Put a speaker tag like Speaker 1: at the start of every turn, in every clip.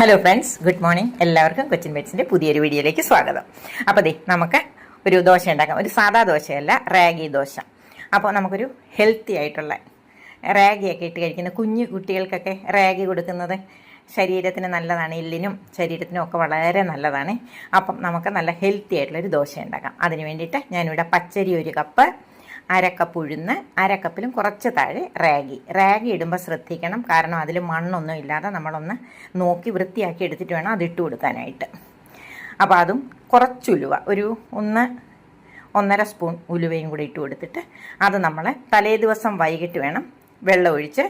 Speaker 1: Hello friends, good morning. എല്ലാവർക്കും കൊച്ചിൻ ബൈറ്റ്സിൻ്റെ പുതിയൊരു വീഡിയോയിലേക്ക് സ്വാഗതം. അപ്പോൾ നമുക്ക് ഒരു ദോശ ഉണ്ടാക്കാം. ഒരു സാധാ ദോശയല്ല, റാഗി ദോശ. അപ്പോൾ നമുക്കൊരു ഹെൽത്തി ആയിട്ടുള്ള റാഗിയൊക്കെ ഇട്ട് കഴിക്കുന്ന കുഞ്ഞു കുട്ടികൾക്കൊക്കെ റാഗി കൊടുക്കുന്നത് ശരീരത്തിന് നല്ലതാണ്, എല്ലിനും ശരീരത്തിനും ഒക്കെ വളരെ നല്ലതാണ്. അപ്പം നമുക്ക് നല്ല ഹെൽത്തി ആയിട്ടുള്ളൊരു ദോശ ഉണ്ടാക്കാം. അതിന് വേണ്ടിയിട്ട് ഞാനിവിടെ പച്ചരി 1 കപ്പ്, അരക്കപ്പ് ഉഴുന്ന്, അരക്കപ്പിലും കുറച്ച് താഴെ റാഗി ഇടുമ്പോൾ ശ്രദ്ധിക്കണം. കാരണം അതിൽ മണ്ണൊന്നും ഇല്ലാതെ നമ്മളൊന്ന് നോക്കി വൃത്തിയാക്കി എടുത്തിട്ട് വേണം അതിട്ട് കൊടുക്കാനായിട്ട്. അപ്പോൾ അതും കുറച്ചുലുവ, ഒരു 1-1.5 സ്പൂൺ ഉലുവയും കൂടി ഇട്ട് കൊടുത്തിട്ട് അത് നമ്മൾ തലേ ദിവസം വൈകിട്ട് വേണം വെള്ളം ഒഴിച്ച്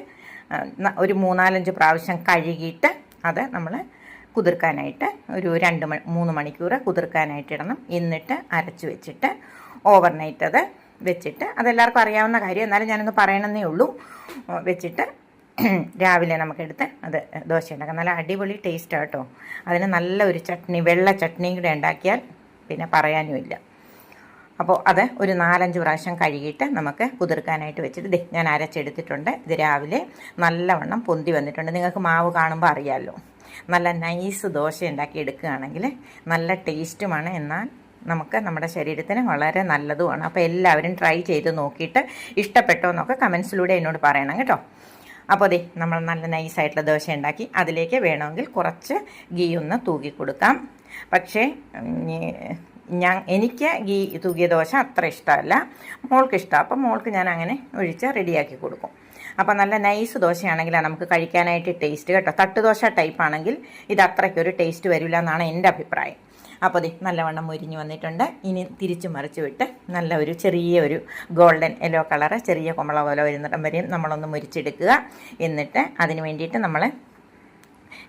Speaker 1: ഒരു 3-4 പ്രാവശ്യം കഴുകിയിട്ട് അത് നമ്മൾ കുതിർക്കാനായിട്ട് ഒരു 2-3 മണിക്കൂർ കുതിർക്കാനായിട്ട് ഇടണം. എന്നിട്ട് അരച്ച് വെച്ചിട്ട് ഓവർനൈറ്റ് അത് വെച്ചിട്ട്, അതെല്ലാവർക്കും അറിയാവുന്ന കാര്യം, എന്നാലും ഞാനൊന്ന് പറയണമെന്നേ ഉള്ളൂ, വെച്ചിട്ട് രാവിലെ നമുക്കെടുത്ത് അത് ദോശ ഉണ്ടാക്കാം. നല്ല അടിപൊളി ടേസ്റ്റാണ് കേട്ടോ. അതിന് നല്ല ഒരു ചട്നി, വെള്ള ചട്നിയും കൂടെ ഉണ്ടാക്കിയാൽ പിന്നെ പറയാനുമില്ല. അപ്പോൾ അത് ഒരു 4-5 പ്രാവശ്യം കഴുകിയിട്ട് നമുക്ക് കുതിർക്കാനായിട്ട് വെച്ചിട്ട് ഞാൻ അരച്ചെടുത്തിട്ടുണ്ട്. ഇത് രാവിലെ നല്ലവണ്ണം പൊന്തി വന്നിട്ടുണ്ട്. നിങ്ങൾക്ക് മാവ് കാണുമ്പോൾ അറിയാമല്ലോ. നല്ല നൈസ് ദോശ ഉണ്ടാക്കി എടുക്കുകയാണെങ്കിൽ നല്ല ടേസ്റ്റുമാണ്, എന്നാൽ നമുക്ക് നമ്മുടെ ശരീരത്തിന് വളരെ നല്ലതുമാണ്. അപ്പോൾ എല്ലാവരും ട്രൈ ചെയ്ത് നോക്കിയിട്ട് ഇഷ്ടപ്പെട്ടോ എന്നൊക്കെ കമൻസിലൂടെ എന്നോട് പറയണം കേട്ടോ. അപ്പോൾ നമ്മൾ നല്ല നൈസായിട്ടുള്ള ദോശ ഉണ്ടാക്കി അതിലേക്ക് വേണമെങ്കിൽ കുറച്ച് ഗീ ഒന്ന് തൂക്കി കൊടുക്കാം. പക്ഷേ എനിക്ക് ഗീ തൂകിയ ദോശ അത്ര ഇഷ്ടമല്ല, മോൾക്ക് ഇഷ്ടമാണ്. അപ്പോൾ മോൾക്ക് ഞാൻ അങ്ങനെ ഒഴിച്ച് റെഡിയാക്കി കൊടുക്കും. അപ്പോൾ നല്ല നൈസ് ദോശയാണെങ്കിൽ നമുക്ക് കഴിക്കാനായിട്ട് ടേസ്റ്റ് കേട്ടോ. തട്ടുദോശ ടൈപ്പ് ആണെങ്കിൽ ഇത് അത്രയ്ക്കൊരു ടേസ്റ്റ് വരില്ല എന്നാണ് എൻ്റെ അഭിപ്രായം. അപ്പോൾ നല്ലവണ്ണം മുരിഞ്ഞ് വന്നിട്ടുണ്ട്. ഇനി തിരിച്ചു മറിച്ച് വിട്ട് നല്ല ഒരു ചെറിയ ഗോൾഡൻ യെല്ലോ കളറ്, ചെറിയ കുമ്പള പോലെ വരുന്നിടം വരെയും നമ്മളൊന്ന് മുരിച്ചെടുക്കുക. എന്നിട്ട് അതിന് വേണ്ടിയിട്ട് നമ്മൾ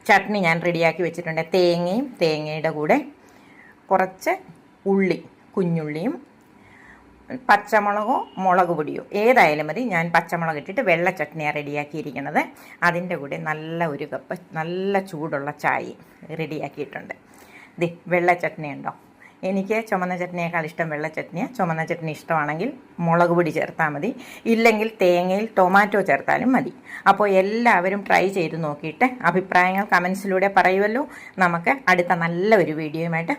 Speaker 1: ചട്നി ഞാൻ റെഡിയാക്കി വെച്ചിട്ടുണ്ട്. തേങ്ങയുടെ കൂടെ കുറച്ച് ഉള്ളി, കുഞ്ഞുള്ളിയും പച്ചമുളകോ മുളക് പൊടിയോ ഏതായാലും മതി. ഞാൻ പച്ചമുളക് ഇട്ടിട്ട് വെള്ള ചട്നിയാണ് റെഡിയാക്കിയിരിക്കുന്നത്. അതിൻ്റെ കൂടെ നല്ല 1 കപ്പ് നല്ല ചൂടുള്ള ചായ റെഡിയാക്കിയിട്ടുണ്ട്. വെള്ള ചട്നി ഉണ്ടോ? എനിക്ക് ചുമന്ന ചട്നിയേക്കാൾ ഇഷ്ടം വെള്ള ചട്നിയാണ്. ചുമന്ന ചട്നി ഇഷ്ടമാണെങ്കിൽ മുളക് പൊടി ചേർത്താൽ മതി, ഇല്ലെങ്കിൽ തേങ്ങയിൽ ടൊമാറ്റോ ചേർത്താലും മതി. അപ്പോൾ എല്ലാവരും ട്രൈ ചെയ്ത് നോക്കിയിട്ട് അഭിപ്രായങ്ങൾ കമൻസിലൂടെ പറയുമല്ലോ. നമുക്ക് അടുത്ത നല്ലൊരു വീഡിയോയുമായിട്ട്